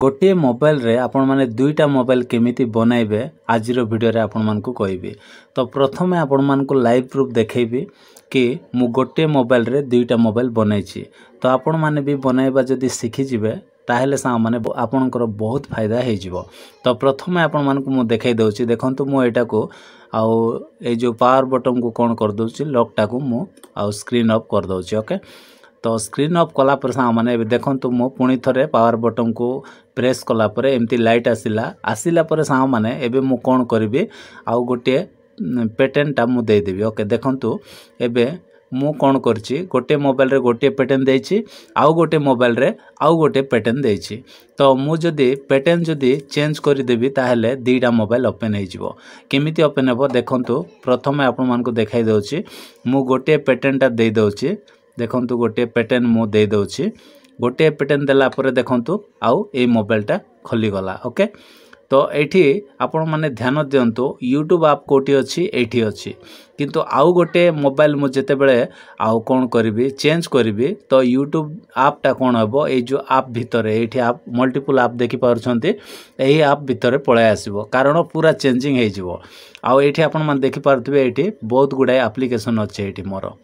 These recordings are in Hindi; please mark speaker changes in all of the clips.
Speaker 1: गोटे मोबाइल रे आपण माने दुईटा मोबाइल केमिति बनाइबे आजिरो वीडियो रे आपण मानकु कहबी। तो प्रथमे आपण मानकु लाइव प्रूफ देखेबी कि मु गोटे मोबाइल रे दुईटा मोबाइल बनाइछि। तो आपण माने भी बनाइबा जदी सिखि जिवे ताहेले सा माने आपनकर बहुत फायदा हे जिवो। तो प्रथमे आपण मानकु मु देखाइ दउछि। देखंतु मु एटा को आउ ए जो पावर बटन को कोन कर दउछि लॉक टा को मु आउ स्क्रीन ऑफ कर दउछि। ओके, तो स्क्रीन ऑफ कला पर सा माने देखंतु मु पुणी थरे पावर बटन को प्रेस कला पर एमती लाइट आसिला पर सा माने एबे मु कोन करबी आउ गोटे पैटर्न टा मु दे देबी। ओके, देखंतु एबे मु कोन करछि गोटे मोबाइल रे गोटे पैटर्न देछि आउ गोटे मोबाइल रे आउ गोटे पैटर्न देछि। तो मु जदी पैटर्न जदी चेंज करि देबी ताहेले दीटा मोबाइल ओपन हे जिवो। केमिति ओपन हेबो देखंतु प्रथमे आपन मानको देखाइ दउछि। मु गोटे पैटर्न टा दे दउछि। देखंतु गोटे पैटर्न मु दे दउछि। गोटे पैटर्न देला पर देखंतु आउ ए मोबाइल टा खोली गला। ओके, तो एठी आपण माने ध्यान दियंतु यूट्यूब ऐप कोठी अछि एठी अछि, किंतु आउ गोटे मोबाइल मु जेते बेले आउ कोन करबी चेंज करबी तो यूट्यूब ऐप टा कोन हेबो ए जो ऐप भितरे एठी ऐप मल्टीपल ऐप देखि पारुछंती एही ऐप भितरे पळाय आसीबो कारण पूरा चेंजिंग हे जिवो। आउ एठी आपण माने देखि पारुथबे एठी बहुत गुडा एप्लीकेशन अछि। एठी मोर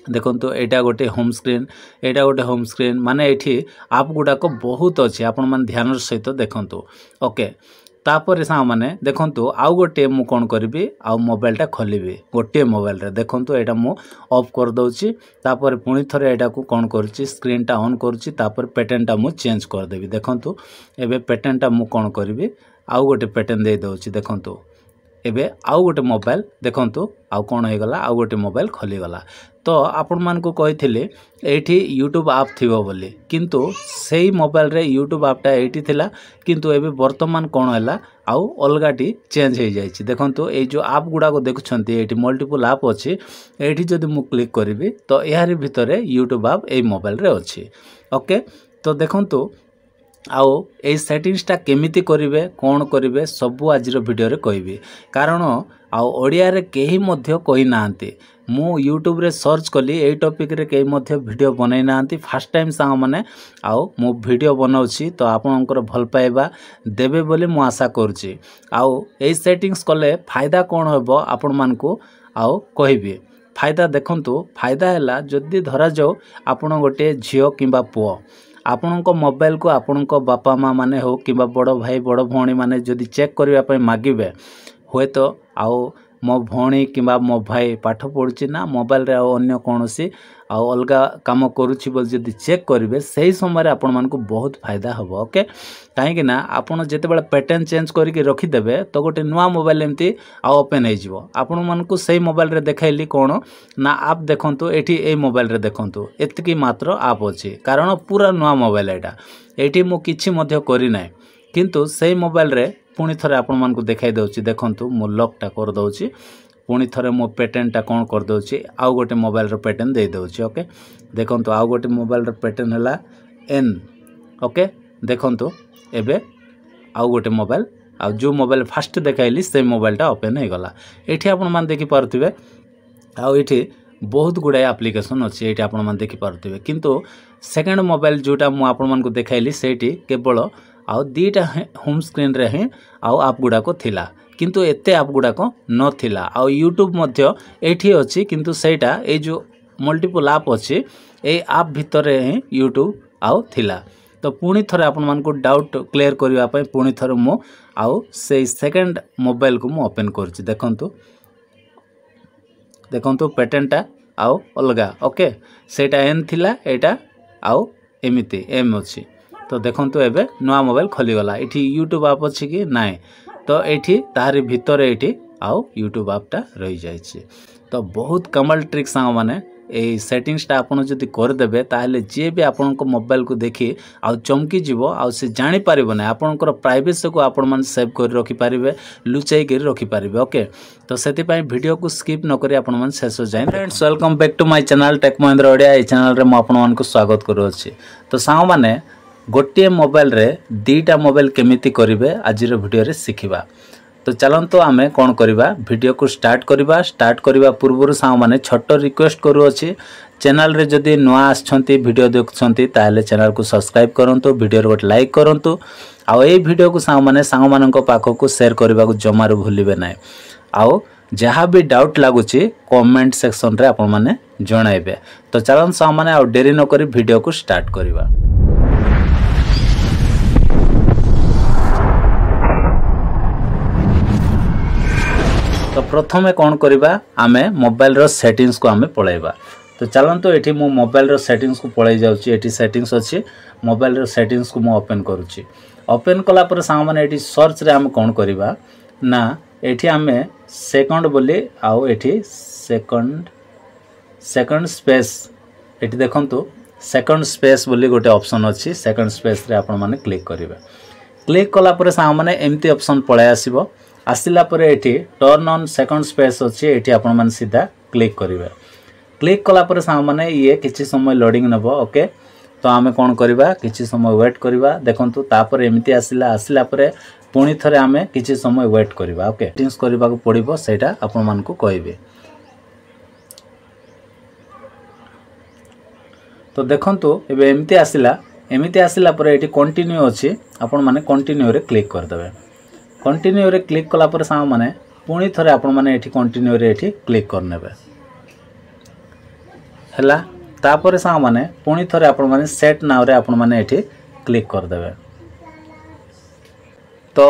Speaker 1: देखंतु एटा गोटे होम स्क्रीन, एटा गोटे होम स्क्रीन माने एठी आप गुडा को बहुत अछि। आपण माने ध्यान सहित देखंतु। ओके, तापर सा माने देखंतु आउ गोटे मु कोन करबी आउ मोबाइल टा खोलिबी गोटे मोबाइल रे। देखंतु एटा मु ऑफ कर दउछि। तापर पुणी थरे एटा को कोन करछि स्क्रीन टा ऑन करछि। तापर पैटर्न टा मु चेंज कर देबी। देखंतु एबे पैटर्न टा मु कोन करबी आउ गोटे पैटर्न दे दउछि। देखंतु एबे आउ गोटे मोबाइल देखंतु आउ कोन हे गला आउ गोटे मोबाइल खोली गला। तो आपण मान को कहिथिले एठी यूट्यूब ऐप थिबो बोली, किंतु सेही मोबाइल रे यूट्यूब ऐप टा एठी थिला, किंतु एबे वर्तमान कोन हैला आउ अलगाटी चेंज हे जायछि। देखंतु ए जो ऐप गुडा को देखुछंती एठी मल्टीपल ऐप अछि। एठी जदी मु क्लिक करबी तो एहारी भितरे यूट्यूब ऐप ए मोबाइल रे अछि। ओके, तो देखंतु आउ ए सेटिंग्स टा केमिति करिवे कोन करिवे सबु आजिरो वीडियो रे कहबी। कारण आउ ओडिया रे केही मध्य कहि नांती। मु यूट्यूब रे सर्च कली ए टॉपिक रे केही मध्य वीडियो बनाई नांती। फर्स्ट टाइम सांग माने आउ मु वीडियो बनाउछि तो आपनकर भल पाइबा देबे बोली मु आशा करछि। आउ ए सेटिंग्स कले फायदा कोन होबो आपण मानकु आउ कहबी। फायदा देखंतु फायदा हैला जदी धरा जाओ आपण गोटे झियो किबा पुओ आपणको मोबाइल को आपणको बापा माँ माने हो कि बड़ भाई बड़ भौणी माने जदि चेक करबा पय मागिबे हुए तो आउ मो भौणी कि मो भाई पाठ पढ़ुछि ना मोबाइल रे आउ अन्य कोनोसी आउ अलगा काम करूछि बोल जदि चेक करिवे सही समय रे आपण मानकु बहुत फायदा हबो। ओके, काहे कि ना आपण जेते बेले पैटर्न चेंज करिके रखि देबे तो गोटे नुवा मोबाइल एमती आ ओपन हे जिवो। आपण मानकु सही मोबाइल रे देखाइली कोन ना आप देखंतु एठी ए मोबाइल रे देखंतु एतकी मात्र आप अछि कारण पूरा नुवा मोबाइल एटा। एठी मु किछि मध्य करि नै, किंतु सही मोबाइल रे पुणी थरे आपण मानकु देखाइ दउछि। देखंतु मु लॉक टा कर दउछि। पुणी थरे मो पैटर्न टा कोन कर दउछि आउ गोटे मोबाइल रो पैटर्न दे दउछि। ओके, देखंतु आउ गोटे मोबाइल रो पैटर्न हला एन। ओके, देखंतु एबे आउ गोटे मोबाइल आउ जो मोबाइल फर्स्ट देखाइली से मोबाइल टा ओपन हे गला। एठी आपण मान देखि पारुथिबे आउ एठी बहुत गुडा एप्लीकेशन अछि। एठी आपण मान देखि पारुथिबे, किंतु सेकंड मोबाइल जोटा मु आपण मान को देखाइली सेठी केवल आउ दीटा होम स्क्रीन रे हे आउ आप गुडा को थिला, किंतु एते आप गुडा को न थिला। आउ यूट्यूब मध्य एठी अछि, किंतु सेटा ए जो मल्टीपल ऐप अछि ए ऐप भितरे हे यूट्यूब आउ थिला। तो पुणी थरे आपण मान को डाउट क्लियर करबा पय पुणी थरे मु आउ से सेकंड मोबाइल को मु ओपन करछि। देखंतु देखंतु पैटर्न टा आउ अलगा। ओके, सेटा एन थिला एटा आउ एमिति एम अछि। तो देखंतु एबे नवा मोबाइल खोली गला। एठी यूट्यूब ऐप अछि कि नाय तो एठी ताहारी भितर एठी आउ यूट्यूब ऐप टा रहि जाय छै। तो बहुत कमाल ट्रिक सांग माने ए सेटिंग्स टा आपण जदी कर देबे ताहले जे भी आपण को मोबाइल को देखि आउ चमकी जिवो आउ से जानि पारिबो नै। आपणकर प्राइवेसी को आपण मान सेव कर रखि पारिबे, लुचाई कर रखि पारिबे। ओके, तो सेति पय वीडियो को स्किप न करी आपण मान शेष जाय। Friends, welcome back to my channel tech Mahindra Odia. ए चैनल रे म आपण मान को स्वागत करू अछि। तो सांग माने गोटे मोबाइल रे दीटा मोबाइल केमिति करिवे आजिर वीडियो रे सिखिबा। तो चलंतु आमे कोन करिबा वीडियो को स्टार्ट करिबा पूर्वरु सांग माने छोटो रिक्वेस्ट करू अछि चैनल रे जदि नुआ आछंती वीडियो देखछंती ताले चैनल को सब्सक्राइब करंतु वीडियो रे गोटे लाइक करंतु आउ ए वीडियो को सांग मानक पाखो को शेयर करबा को जमारू भूलिबे नै आउ जहाँ भी डाउट लगुच कमेंट सेक्शन रे आपण माने जणाइबे। तो चलन सांग माने आउ देरी न करी वीडियो को स्टार्ट करबा। तो प्रथमे कौन करबा आमे मोबाइल रो सेटिंग्स को आमे पळाइबा। तो चलंतु एठी मो मोबाइल रो सेटिंग्स को पळाइ जाउची। एठी सेटिंग्स अछि मोबाइल रो सेटिंग्स को मो ओपन करूची। ओपन कला पर सांग माने एठी सर्च रे हम कौन करबा ना एठी आमे सेकंड बोली आउ एठी सेकंड स्पेस एठी देखंतु सेकंड स्पेस बोली गोटे ऑप्शन अछि। सेकंड स्पेस रे आपण माने क्लिक करिवे। क्लिक कला पर सांग माने एम्ति ऑप्शन पळाइ आसीबो। आसिला पर एठी टर्न ऑन सेकंड स्पेस अछि। एठी आपण माने सीधा क्लिक करिवे। क्लिक कला पर सांग माने ये किछि समय लोडिंग नबो। ओके तो आमे कोन करबा किछि समय वेट करबा। देखंतु तापर एमिति आसिला पर पुणी थरे आमे किछि समय वेट करबा। ओके सेटिंग्स करबा को पड़िबो सेटा आपण मान को कहबे। तो देखंतु एबे एमिति आसिला पर एठी कंटिन्यू अछि। आपण माने कंटिन्यू रे क्लिक कर देबे। कंटिन्यू रे क्लिक कला पर सांग माने पुणी थरे आपण माने एठी कंटिन्यू रे एठी क्लिक कर नेबे हला। तापर सांग माने पुणी थरे आपण माने सेट नाउ रे आपण माने एठी क्लिक कर देबे। तो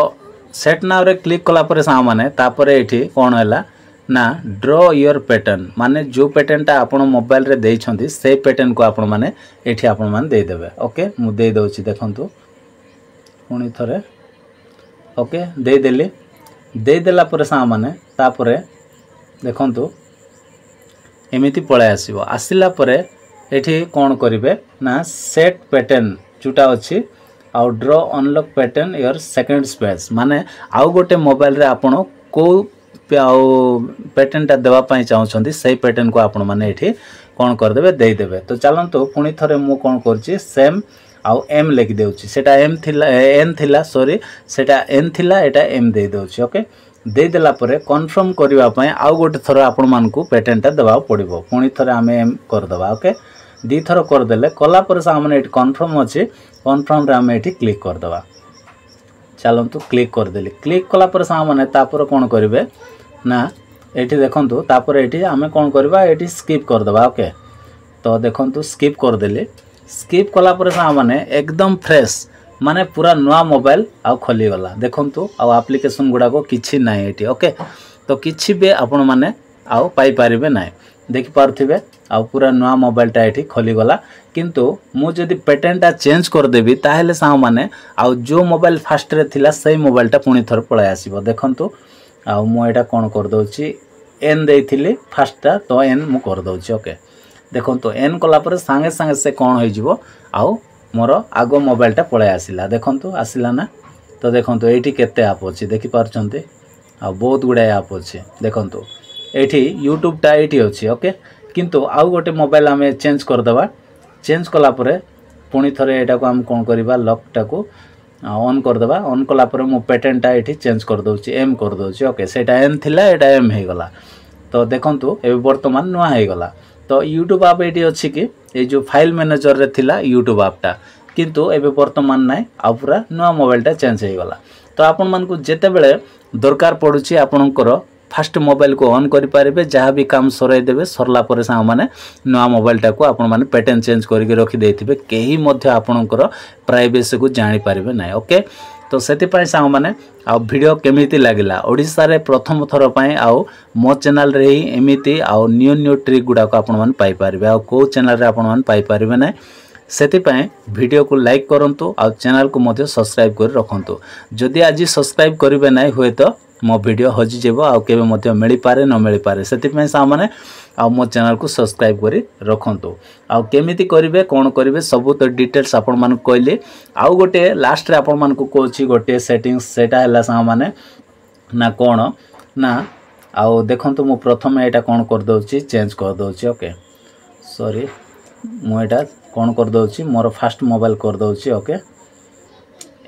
Speaker 1: सेट नाउ रे क्लिक कला पर सांग माने तापर एठी कोन हला ना ड्रॉ योर पैटर्न माने जो पैटर्न टा आपण मोबाइल रे देइ छथि से पैटर्न को आपण माने एठी आपण माने दे देबे। ओके मु दे दउची देखंतु पुणी थरे ओके दे देला पर सांग माने तापर देखंतु एमिति पळाइ आसीबो। आसिला पर एठी कोन करिवे ना सेट पैटर्न जुटा अछि आउ draw unlock pattern your second space माने आउ गोटे मोबाइल रे आपण को आउ पैटर्न टा देवा पई चाहौ छथि सेही पैटर्न को आपण माने एठी कोन कर देबे दे देबे। तो चलंतु पुणी थरे मु कोन करछि सेम आउ एम लिख देउछि। सेटा एम थिला एन थिला सॉरी सेटा एन थिला एटा एम दे देउछि। ओके दे देला परे कन्फर्म करबा पई आउ गोटे थरो आपण मान को पैटर्न टा देबा पड़िबो। पुणी थरे आमे एम कर दबा। ओके दी थरो कर देले कला पर सामने एठी कन्फर्म अछि। कन्फर्म रे आमे एठी क्लिक कर दबा। चलंतु क्लिक कर देली। क्लिक कला पर सामने तापर कोन करिवे ना एठी देखंतु तापर एठी आमे कोन करबा एठी स्किप कर दबा। ओके तो देखंतु स्किप कर देली। स्किप कला पर सामने एकदम फ्रेश माने पूरा नवा मोबाइल आ खोली गला। देखंतु आ एप्लीकेशन गुडा को किछि नाही एठी। ओके तो किछि बे आपण माने आ पाई पारिबे नाही देखि पारथिबे आ पूरा नवा मोबाइल टा एठी खोली गला। किंतु मु जदी पैटर्न टा चेंज कर देबी ताहेले सा माने आ जो मोबाइल फास्ट रे थिला सही मोबाइल टा पुणी थर पळाय आसीबो। देखंतु आ मु एटा कोन कर दोछि एन देइथिली फास्ट टा तो एन मु कर दोछि। ओके देखंतु एन कला पर संगे संगे से कोन होई जिवो आ मोर आगो मोबाइल टा पळाय आसिला। देखंतु आसिला ना। तो देखंतु एठी केते ऐप अछि देखि पारछंती आ बहुत गुडा ऐप अछि। देखंतु एठी YouTube टा एठी अछि। ओके किंतु आउ गोटे मोबाइल आमे चेंज कर दबा। चेंज कला परे पुणी थरे एटा को हम कोन करबा लॉक टा को ऑन कर दबा। ऑन कला परे मो पैटर्न टा एठी चेंज कर दोछि एम कर दोछि। ओके सेटा एन थिला एटा एम हे गला। तो देखंतु एबे वर्तमान नुआ हे गला। तो YouTube ऐप एठी अछि कि ए जो फाइल मैनेजर रे थिला YouTube ऐप टा किंतु एबे वर्तमान नाइ आ पूरा नुआ मोबाइल टा चेंज हे गला। तो आपण मान को जेते बेले दरकार पडुछि आपनकर फास्ट मोबाइल को ऑन करि पारिबे जहाँ भी काम सराई देबे सरला पर सा माने नुआ मोबाइल टा को आपण माने पैटर्न चेंज करके रखि देथिबे केही मध्य आपनकर प्राइवेसी को जानि पारिबे नै। ओके तो सेति पय सा माने आ वीडियो केमिति लागिला ओडिसा रे प्रथम थर पय आ मो चैनल रे ही एमिति आ न्यू ट्रिक गुडा को आपण मान पाई पारिबे आ को चैनल रे आपण मान पाई पारिबे नै। सेति पय वीडियो को लाइक करंतु आ चैनल को मध्य सब्सक्राइब कर रखंतु। जदि आज सब्सक्राइब करिवे नै होय तो मो वीडियो हजि जेबो आ केबे मध्य मिली पारे न मिली पारे। सेति पय सा माने आ मो चैनल को सब्सक्राइब करी रखंतु। आ केमिति करिवे कोन करिवे सब तो डिटेल्स आपण मान कहले। आ गोटे लास्ट रे आपण मान को कोछि गोटे सेटिंग्स सेटा हला सा माने ना कोन ना आ देखंतु मो प्रथम एटा कोन कर दोछि चेंज कर दोछि। ओके सॉरी मो एटा कोन कर दोछि मोर फास्ट मोबाइल कर दोछि। ओके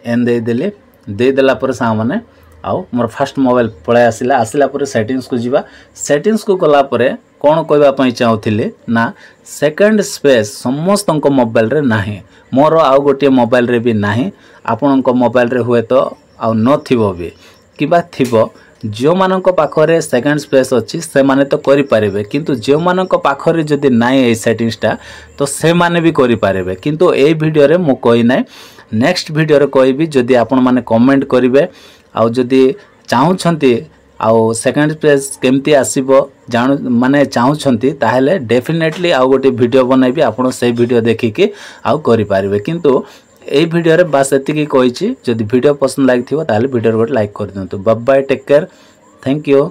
Speaker 1: एन दे देला पर सा माने आउ मोर फास्ट मोबाइल पळाय आसिला। आसिला पर सेटिंग्स को जीवा। सेटिंग्स को गला पर कौन कहवाई चाहूली ना सेकेंड स्पेस समस्त मोबाइल रे नाही मोर आउ गोटे मोबाइल रे भी नाही आपण मोबाइल रे हुए तो आउ नथिबो भी किबा थिबो जो मानक पाखरे सेकेंड स्पेस अच्छी से माने तो करि पारिबे किंतु जो मानक पाखरे जदि नाइ ए सेटिंग्सटा तो से माने भी करि पारिबे किंतु ए वीडियो रे मु कहि नै नेक्स्ट वीडियो रे कहबी जदि आपण माने कमेंट करिवे आउ जदि चाहूछंती आउ सेकेंड स्पेस केमती आसीबो जानु माने चाहूछंती ताहेले डेफिनेटली आउ गोटे वीडियो बनाइबी आपण से वीडियो देखिके आउ करि पारिबे किंतु এই ভিডিওরে বাস এতিকি কইছি যদি ভিডিও পছন্দ লাগিথিবো তাহলে ভিডিওর গোটে লাইক করে দিন্তু। Bye bye, take care, thank you.